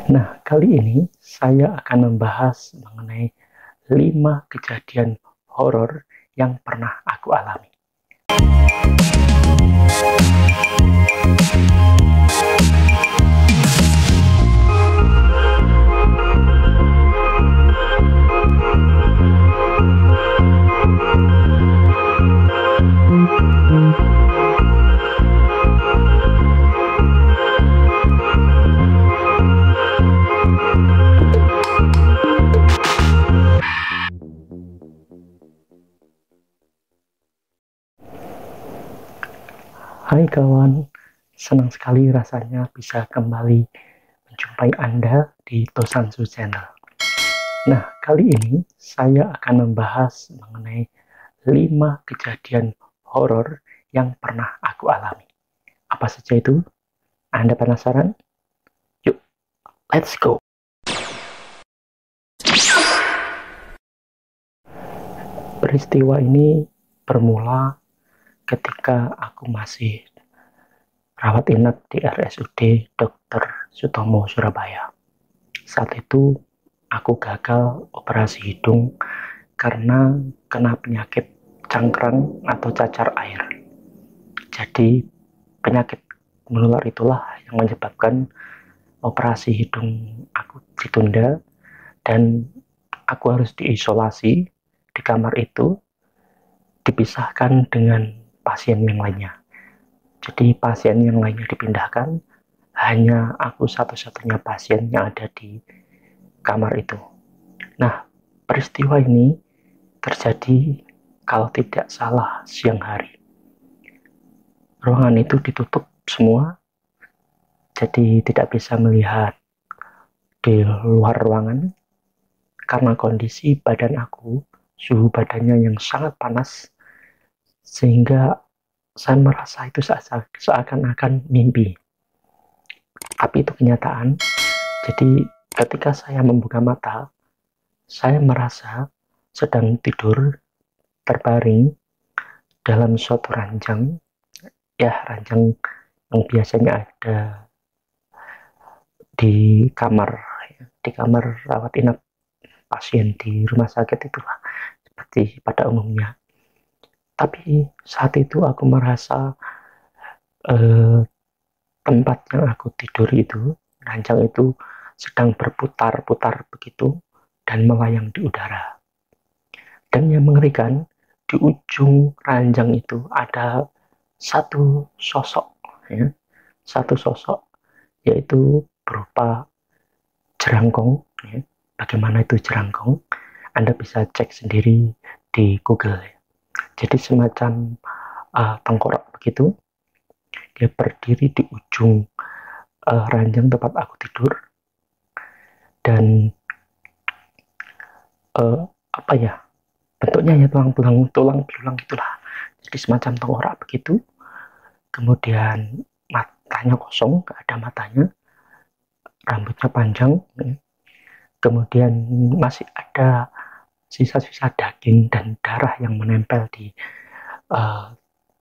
Nah, kali ini saya akan membahas mengenai 5 kejadian horor yang pernah aku alami. Hai kawan, senang sekali rasanya bisa kembali menjumpai Anda di Tosansu Channel. Nah, kali ini saya akan membahas mengenai 5 kejadian horor yang pernah aku alami. Apa saja itu? Anda penasaran? Yuk, let's go! Peristiwa ini bermula ketika aku masih rawat inap di RSUD Dr. Sutomo Surabaya. Saat itu aku gagal operasi hidung karena kena penyakit cangkrang atau cacar air. Jadi penyakit menular itulah yang menyebabkan operasi hidung aku ditunda dan aku harus diisolasi di kamar itu, dipisahkan dengan pasien yang lainnya. Jadi pasien yang lainnya dipindahkan, hanya aku satu-satunya pasien yang ada di kamar itu. Nah, peristiwa ini terjadi kalau tidak salah siang hari. Ruangan itu ditutup semua, jadi tidak bisa melihat di luar ruangan karena kondisi badan aku, suhu badannya yang sangat panas, sehingga saya merasa itu seakan-akan mimpi. Tapi itu kenyataan. Jadi ketika saya membuka mata, saya merasa sedang tidur terbaring dalam suatu ranjang, ya ranjang yang biasanya ada di kamar rawat inap pasien di rumah sakit itulah, seperti pada umumnya. Tapi saat itu aku merasa tempat yang aku tidur itu, ranjang itu sedang berputar-putar begitu dan melayang di udara. Dan yang mengerikan, di ujung ranjang itu ada satu sosok, ya, satu sosok, yaitu berupa jerangkong. Ya. Bagaimana itu jerangkong? Anda bisa cek sendiri di Google. Ya. Jadi semacam tengkorak begitu, dia berdiri di ujung ranjang tempat aku tidur, dan apa ya, bentuknya ya tulang belulang itulah. Jadi semacam tengkorak begitu, kemudian matanya kosong, gak ada matanya, rambutnya panjang, kemudian masih ada sisa-sisa daging dan darah yang menempel di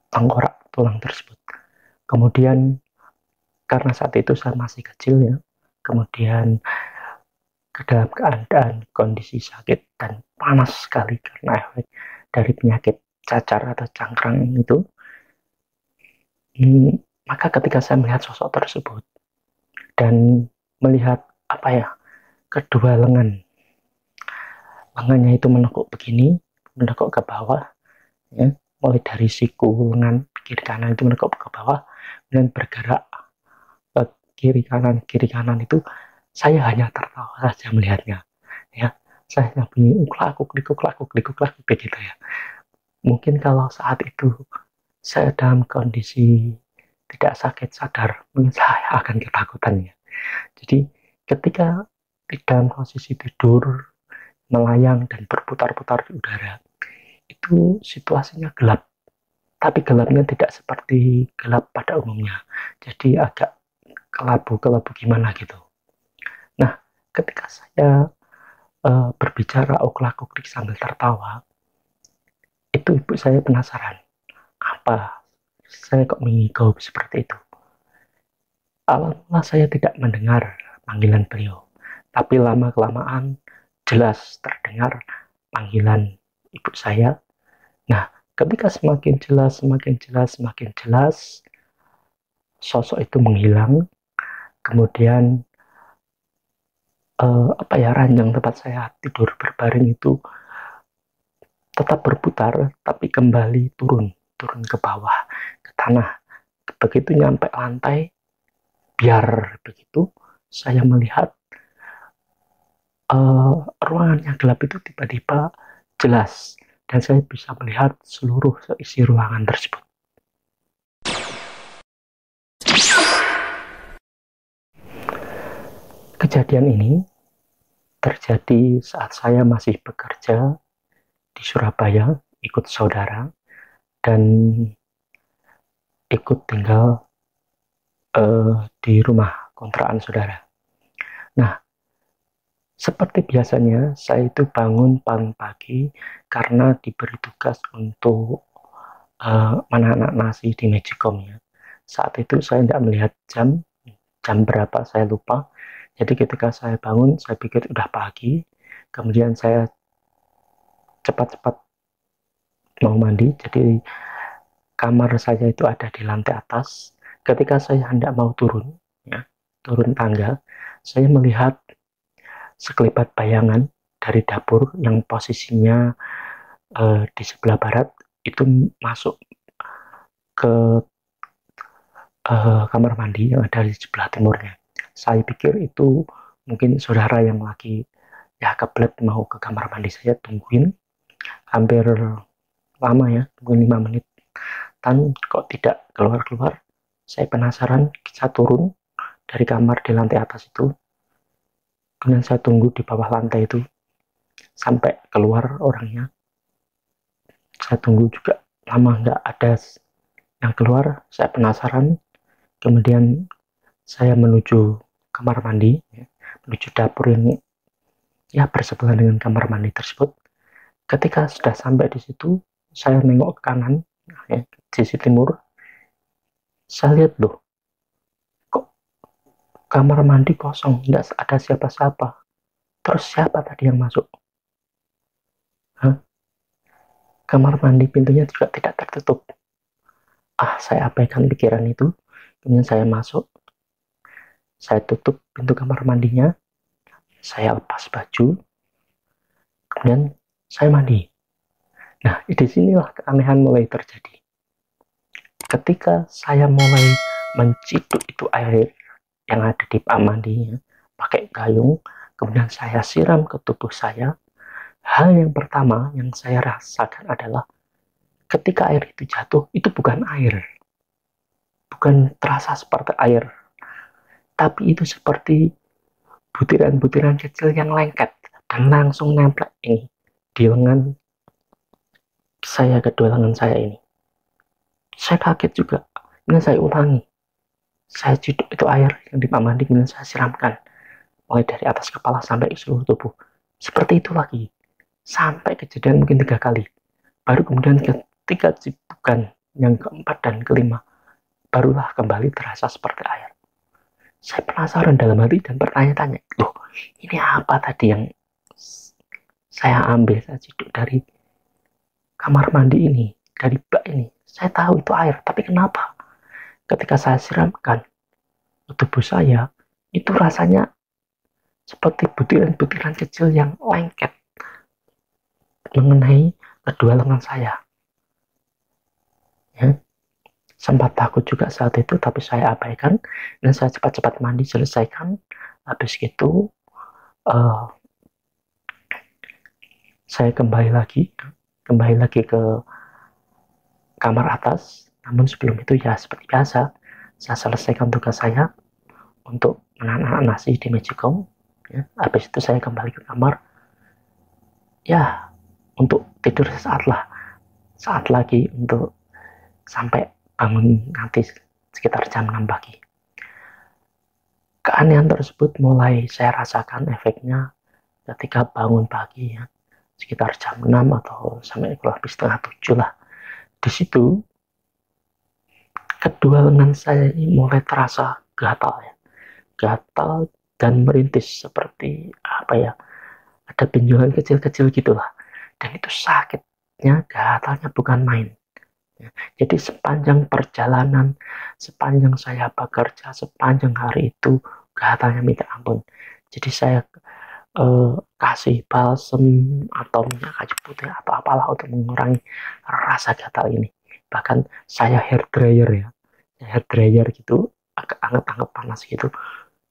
tengkorak tulang tersebut. Kemudian karena saat itu saya masih kecil ya, kemudian dalam keadaan kondisi sakit dan panas sekali karena efek dari penyakit cacar atau cangkrang itu, maka ketika saya melihat sosok tersebut dan melihat apa ya, kedua lengannya itu menekuk begini, menekuk ke bawah, ya, mulai dari siku lengan kiri kanan itu menekuk ke bawah dan bergerak kiri kanan itu, saya hanya tertawa saja melihatnya, ya. Saya hanya bunyi uklak begitu ya. Mungkin kalau saat itu saya dalam kondisi tidak sakit sadar, mungkin saya akan ketakutan ya. Jadi ketika di dalam posisi tidur melayang dan berputar-putar di udara, itu situasinya gelap, tapi gelapnya tidak seperti gelap pada umumnya, jadi agak kelabu gimana gitu. Nah, ketika saya berbicara uklak-uklik sambil tertawa, itu ibu saya penasaran, apa saya kok mengigau seperti itu. Awalnya saya tidak mendengar panggilan beliau. Tapi lama-kelamaan jelas terdengar panggilan ibu saya. Nah, ketika semakin jelas, semakin jelas, semakin jelas, sosok itu menghilang. Kemudian ranjang tempat saya tidur berbaring itu tetap berputar, tapi kembali turun ke bawah, ke tanah. Begitu nyampe lantai, biar begitu saya melihat ruangan yang gelap itu tiba-tiba jelas, dan saya bisa melihat seluruh isi ruangan tersebut. Kejadian ini terjadi saat saya masih bekerja di Surabaya, ikut saudara, dan ikut tinggal di rumah kontrakan saudara. Nah, seperti biasanya, saya itu bangun paling pagi karena diberi tugas untuk menanak nasi di Magicom ya. Saat itu saya tidak melihat jam berapa saya lupa. Jadi ketika saya bangun, saya pikir udah pagi. Kemudian saya cepat-cepat mau mandi. Jadi kamar saya itu ada di lantai atas. Ketika saya hendak mau turun, ya, turun tangga, saya melihat sekelebat bayangan dari dapur yang posisinya di sebelah barat itu masuk ke kamar mandi yang ada di sebelah timurnya. Saya pikir itu mungkin saudara yang lagi ya kebelet mau ke kamar mandi. Saya tungguin hampir lama ya, mungkin 5 menit. Dan kok tidak keluar-keluar. Saya penasaran, saya turun dari kamar di lantai atas itu. Kemudian saya tunggu di bawah lantai itu sampai keluar orangnya. Saya tunggu juga lama nggak ada yang keluar. Saya penasaran. Kemudian saya menuju kamar mandi, menuju dapur yang ya bersebelahan dengan kamar mandi tersebut. Ketika sudah sampai di situ, saya nengok ke kanan, ya, sisi timur. Saya lihat loh, kok kamar mandi kosong, tidak ada siapa-siapa. Terus siapa tadi yang masuk? Hah? Kamar mandi pintunya juga tidak tertutup. Saya abaikan pikiran itu. Kemudian saya masuk, saya tutup pintu kamar mandinya, saya lepas baju, kemudian saya mandi. Nah, di sinilah keanehan mulai terjadi. Ketika saya mulai menciduk itu air yang ada di pak mandinya pakai gayung, kemudian saya siram ke tubuh saya, hal yang pertama yang saya rasakan adalah ketika air itu jatuh, itu bukan air, bukan terasa seperti air, tapi itu seperti butiran-butiran kecil yang lengket dan langsung nempel ini di lengan saya, kedua lengan saya ini. Saya kaget juga, kemudian saya ulangi, saya ciduk itu air yang di pak mandi, kemudian saya siramkan mulai dari atas kepala sampai ke seluruh tubuh. Seperti itu lagi sampai kejadian mungkin 3 kali. Baru kemudian ketika cipukan yang keempat dan kelima, barulah kembali terasa seperti air. Saya penasaran dalam hati dan bertanya-tanya, loh ini apa tadi yang saya ambil, saya ciduk dari kamar mandi ini, dari bak ini. Saya tahu itu air, tapi kenapa ketika saya siramkan ke tubuh saya, itu rasanya seperti butiran-butiran kecil yang lengket mengenai kedua lengan saya. Ya. Sempat takut juga saat itu, tapi saya abaikan dan saya cepat-cepat mandi, selesaikan. Habis itu saya kembali lagi ke kamar atas. Namun sebelum itu ya seperti biasa, saya selesaikan tugas saya untuk menanak nasi di Magicom. Ya. Habis itu saya kembali ke kamar, ya untuk tidur saat lagi untuk sampai bangun nanti sekitar jam 6 pagi. Keanehan tersebut mulai saya rasakan efeknya ketika bangun pagi ya, sekitar jam 6 atau sampai kurang lebih setengah 7 lah. Di situ kedua lengan saya ini mulai terasa gatal ya, gatal dan merintis seperti apa ya, ada benjolan kecil-kecil gitulah, dan itu sakitnya, gatalnya bukan main. Jadi sepanjang perjalanan, sepanjang saya bekerja, sepanjang hari itu gatalnya minta ampun. Jadi saya kasih balsem atau minyak kayu putih atau apalah untuk mengurangi rasa gatal ini. Bahkan saya hair dryer ya, hair dryer gitu, agak anget-anget panas gitu.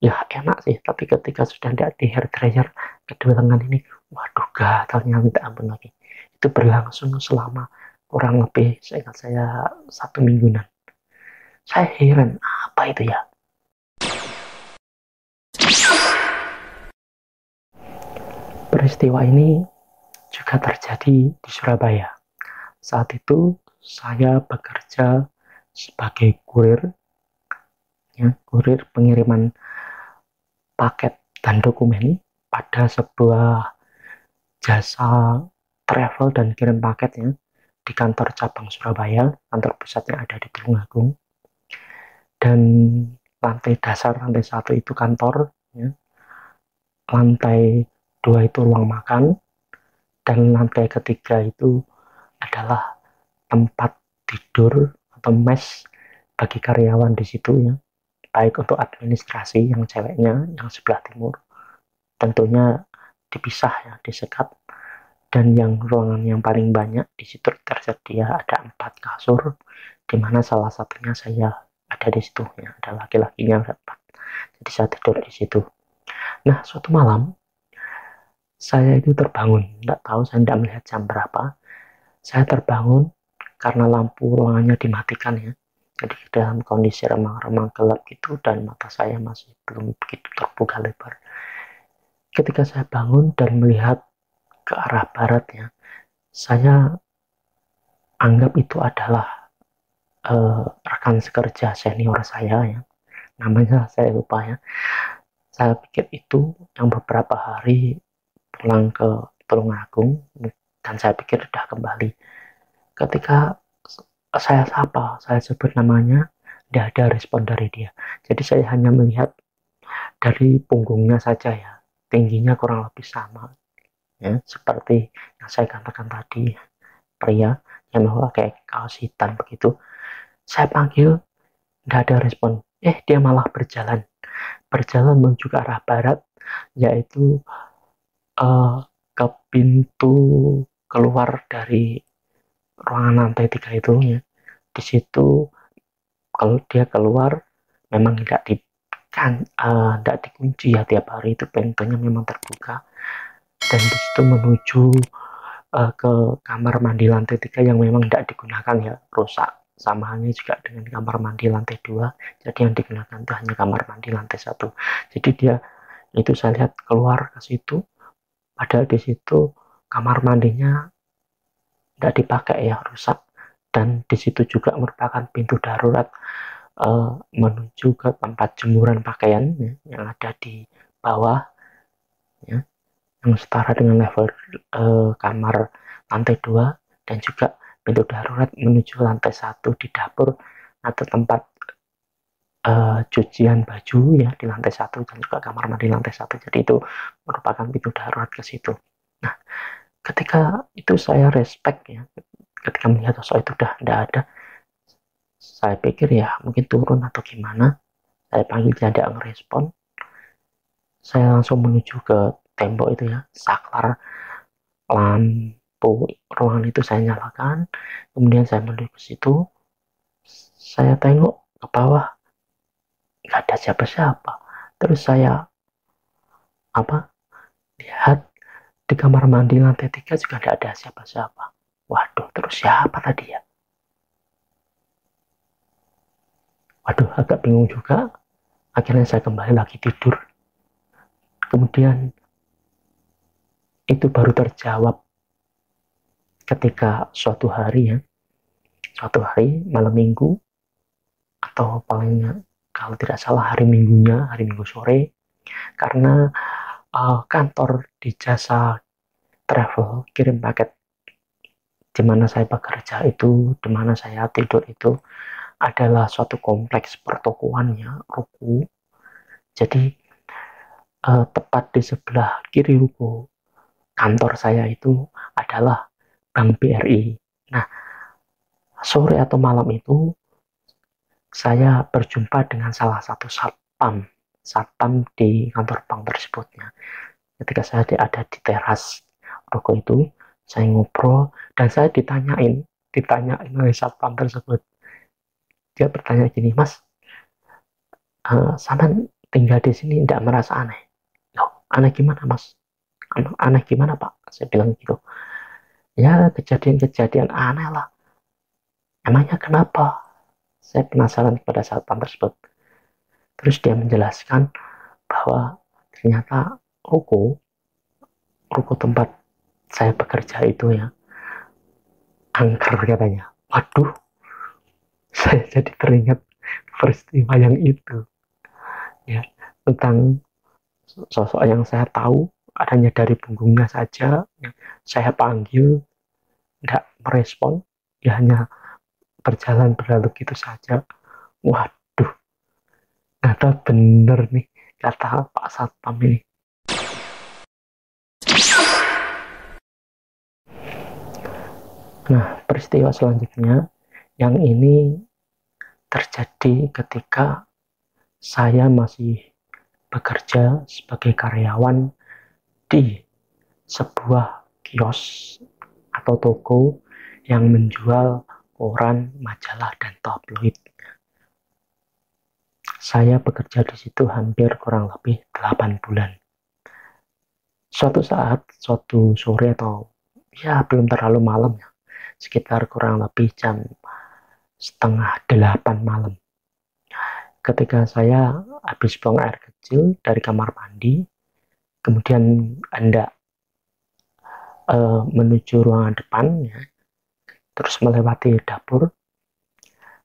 Ya enak sih, tapi ketika sudah tidak di hair dryer, kedua lengan ini, waduh gatalnya minta ampun lagi. Itu berlangsung selama kurang lebih, saya ingat saya 1 mingguan. Saya heran, apa itu ya? Peristiwa ini juga terjadi di Surabaya. Saat itu saya bekerja sebagai kurir, ya, kurir pengiriman paket dan dokumen pada sebuah jasa travel dan kirim paketnya di kantor cabang Surabaya. Kantor pusatnya ada di Tulungagung, dan lantai dasar, lantai 1 itu kantor, ya. Lantai 2 itu ruang makan, dan lantai ketiga itu adalah tempat tidur atau mes bagi karyawan di situ, ya, baik untuk administrasi yang ceweknya yang sebelah timur tentunya dipisah, ya, disekat, dan yang ruangan yang paling banyak di situ tersedia ada 4 kasur, di mana salah satunya saya ada di situ, ya, ada laki-lakinya ada 4, jadi saya tidur di situ. Nah, suatu malam saya itu terbangun, tidak tahu, saya tidak melihat jam berapa. Saya terbangun karena lampu ruangannya dimatikan, ya. Jadi dalam kondisi remang-remang gelap gitu, dan mata saya masih belum begitu terbuka lebar. Ketika saya bangun dan melihat ke arah barat, ya, saya anggap itu adalah rekan sekerja senior saya, ya. Namanya saya lupa, ya. Saya pikir itu yang beberapa hari pulang ke Tulungagung, dan saya pikir sudah kembali. Ketika saya sapa, saya sebut namanya, tidak ada respon dari dia. Jadi saya hanya melihat dari punggungnya saja, ya, tingginya kurang lebih sama, ya, seperti yang saya katakan tadi, pria yang memakai kaos hitam begitu. Saya panggil, tidak ada respon. Dia malah berjalan menuju ke arah barat, yaitu ke pintu keluar dari ruangan lantai 3 itu, ya. Di situ kalau dia keluar memang tidak dikunci, ya, tiap hari itu pintunya memang terbuka, dan di situ menuju ke kamar mandi lantai 3 yang memang tidak digunakan, ya, rusak. Sama halnya juga dengan kamar mandi lantai 2, jadi yang digunakan itu hanya kamar mandi lantai 1. Jadi dia itu saya lihat keluar ke situ, padahal di situ kamar mandinya tidak dipakai, ya, rusak, dan di situ juga merupakan pintu darurat menuju ke tempat jemuran pakaian, ya, yang ada di bawah, ya, yang setara dengan level kamar lantai 2, dan juga pintu darurat menuju lantai 1 di dapur atau tempat cucian baju, ya, di lantai 1, dan juga kamar mandi lantai 1. Jadi itu merupakan pintu darurat ke situ. Nah, ketika itu saya respect, ya, ketika melihat sosok itu udah tidak ada, saya pikir ya mungkin turun atau gimana. Saya panggil, dia tidak ngerespon. Saya langsung menuju ke tembok itu, ya, saklar lampu ruangan itu saya nyalakan, kemudian saya menuju ke situ. Saya tengok ke bawah, nggak ada siapa-siapa. Terus saya lihat di kamar mandi lantai 3 juga nggak ada siapa-siapa. Waduh, terus siapa tadi, ya? Waduh, agak bingung juga. Akhirnya saya kembali lagi tidur. Kemudian itu baru terjawab ketika suatu hari malam minggu, atau palingnya kalau tidak salah hari minggu sore, karena kantor di jasa travel kirim paket di mana saya bekerja itu, di mana saya tidur itu adalah suatu kompleks pertokoan, ya, ruko. Jadi tepat di sebelah kiri ruko kantor saya itu adalah Bank BRI. Nah, sore atau malam itu saya berjumpa dengan salah satu satpam di kantor bank tersebutnya. Ketika saya ada di teras ruko itu, saya ngobrol dan saya ditanyain oleh satpam tersebut. Dia bertanya gini, Mas, Sanan tinggal di sini tidak merasa aneh? Loh, aneh gimana, Mas? Aneh gimana, Pak? Saya bilang gitu. Ya, kejadian-kejadian aneh lah. Emangnya kenapa? Saya penasaran kepada satpam tersebut. Terus dia menjelaskan bahwa ternyata ruko ruko tempat saya bekerja itu ya angker katanya. Waduh, saya jadi teringat peristiwa yang itu ya, tentang sosok yang saya tahu adanya dari punggungnya saja ya. Saya panggil tidak merespon, dia hanya berjalan berlalu gitu saja. Waduh, kata bener nih kata Pak Satpam ini. Nah, peristiwa selanjutnya yang ini terjadi ketika saya masih bekerja sebagai karyawan di sebuah kios atau toko yang menjual koran, majalah, dan tabloid. Saya bekerja di situ hampir kurang lebih 8 bulan. Suatu saat, suatu sore atau ya belum terlalu malam ya, sekitar kurang lebih jam setengah 8 malam. Ketika saya habis buang air kecil dari kamar mandi, kemudian hendak menuju ruangan depan, ya, terus melewati dapur,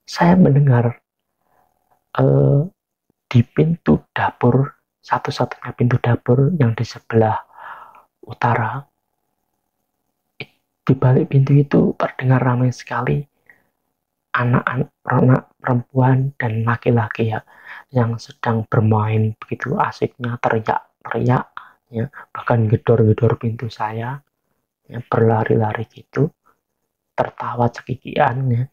saya mendengar uh, di pintu dapur, satu-satunya pintu dapur yang di sebelah utara, di balik pintu itu terdengar ramai sekali anak-anak perempuan dan laki-laki ya, yang sedang bermain begitu asiknya, teriak-teriak ya, bahkan gedor-gedor pintu saya ya, berlari-lari gitu, tertawa cekikian ya.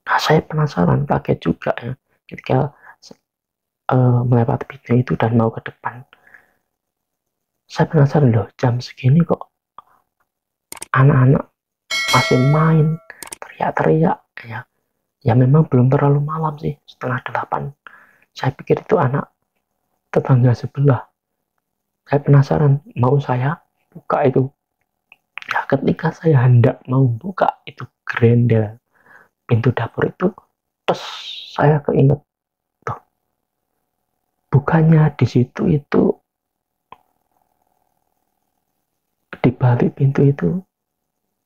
Nah, saya penasaran, kaget juga ya ketika melewati pintu itu dan mau ke depan. Saya penasaran, loh, jam segini kok anak-anak masih main, teriak-teriak ya. Ya memang belum terlalu malam sih, setengah 8. Saya pikir itu anak tetangga sebelah. Saya penasaran, mau saya buka itu. Ya, ketika saya hendak mau buka itu grendel pintu dapur itu, terus saya keinget, tuh, bukannya di situ itu, di balik pintu itu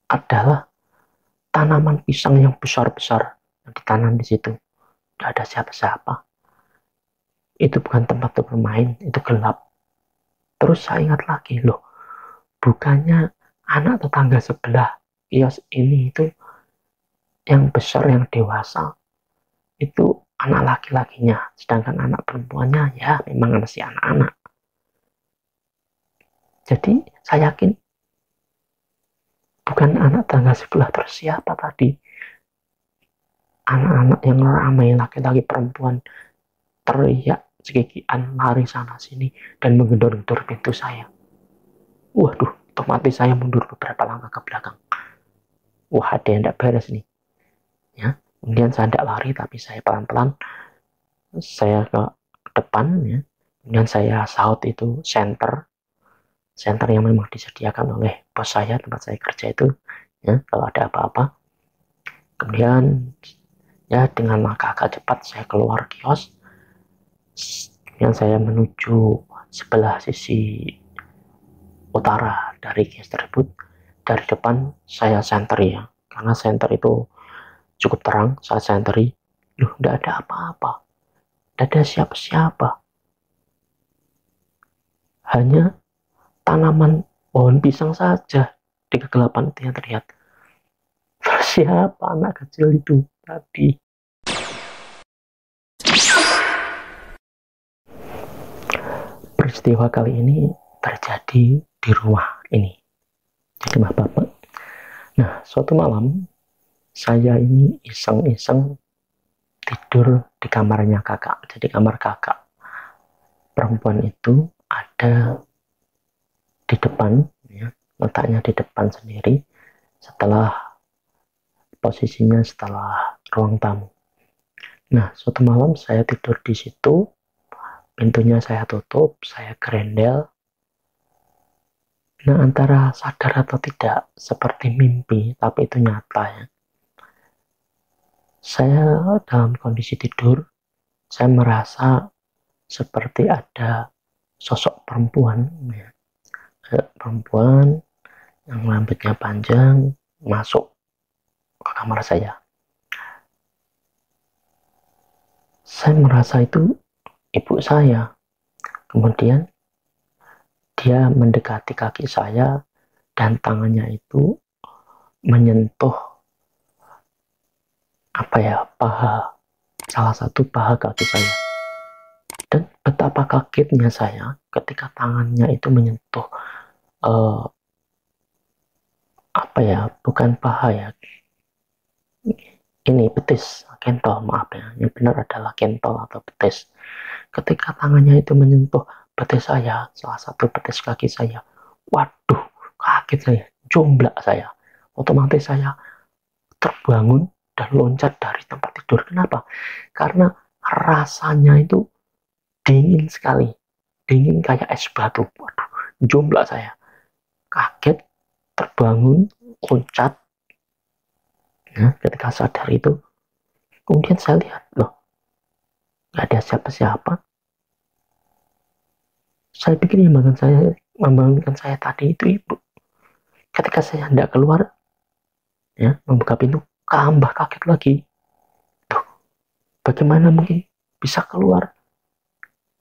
adalah tanaman pisang yang besar-besar yang ditanam di situ. Tidak ada siapa-siapa. Itu bukan tempat untuk bermain, itu gelap. Terus saya ingat lagi, loh, bukannya anak tetangga sebelah kios ini itu yang besar, yang dewasa, itu anak laki-lakinya, sedangkan anak perempuannya ya memang masih anak-anak. Jadi saya yakin bukan anak tetangga sebelah, terus siapa tadi? Anak-anak yang ramai, laki-laki perempuan, teriak cekikian, lari sana sini dan menggedor-gedor pintu saya. Waduh, otomatis saya mundur beberapa langkah ke belakang. Wah, ada yang tidak beres nih. Ya, kemudian saya tidak lari, tapi saya pelan-pelan, saya ke depan, ya. Kemudian saya saut itu center yang memang disediakan oleh bos saya, tempat saya kerja itu, ya, kalau ada apa-apa. Kemudian ya dengan langkah agak cepat saya keluar kios, kemudian saya menuju sebelah sisi utara dari kios tersebut. Dari depan saya center ya, karena center itu cukup terang. Saya senteri, loh, tidak ada apa-apa, tidak ada siapa-siapa, hanya tanaman pohon pisang saja di kegelapan itu yang terlihat. Terus siapa anak kecil itu tadi? peristiwa kali ini terjadi di rumah ini, di rumah Bapak. Nah, suatu malam saya ini iseng-iseng tidur di kamarnya kakak. Jadi kamar kakak perempuan itu ada di depan, ya, letaknya di depan sendiri, setelah ruang tamu. Nah, suatu malam saya tidur di situ, pintunya saya tutup, saya grendel. Nah, antara sadar atau tidak, seperti mimpi, tapi itu nyata ya. Saya dalam kondisi tidur, saya merasa seperti ada sosok perempuan, ya. Perempuan yang rambutnya panjang masuk ke kamar saya. Saya merasa itu ibu saya. Kemudian dia mendekati kaki saya dan tangannya itu menyentuh salah satu paha kaki saya. Dan betapa kagetnya saya ketika tangannya itu menyentuh bukan paha ya, ini betis, kentol, maaf ya, yang benar adalah kentol atau betis. Ketika tangannya itu menyentuh betis saya, salah satu betis kaki saya, waduh, kaget saya, jomblak saya. Otomatis saya terbangun dan loncat dari tempat tidur. Kenapa? Karena rasanya itu dingin sekali, dingin kayak es batu. Waduh, jomblak saya, kaget, terbangun, loncat. Nah, ketika sadar itu, kemudian saya lihat, loh, nggak ada siapa-siapa. Saya pikir yang membangunkan saya tadi itu ibu. Ketika saya hendak keluar, ya, membuka pintu, tambah kaget lagi. Tuh, bagaimana mungkin bisa keluar?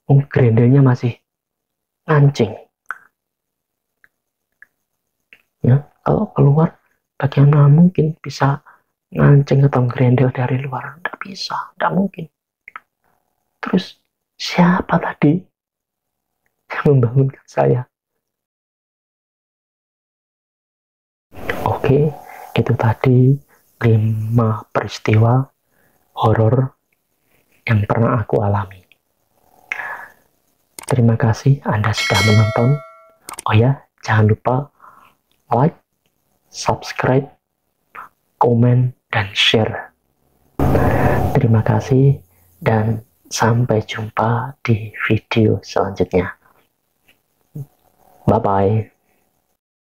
Grendelnya masih ngancing. Ya, kalau keluar, bagaimana mungkin bisa ngancing atau grendel dari luar? Tidak bisa, tidak mungkin. Terus siapa tadi yang membangunkan saya? Oke, itu tadi 5 peristiwa horor yang pernah aku alami. Terima kasih Anda sudah menonton. Oh ya, jangan lupa like, subscribe, komen, dan share. Terima kasih dan sampai jumpa di video selanjutnya. Bye-bye.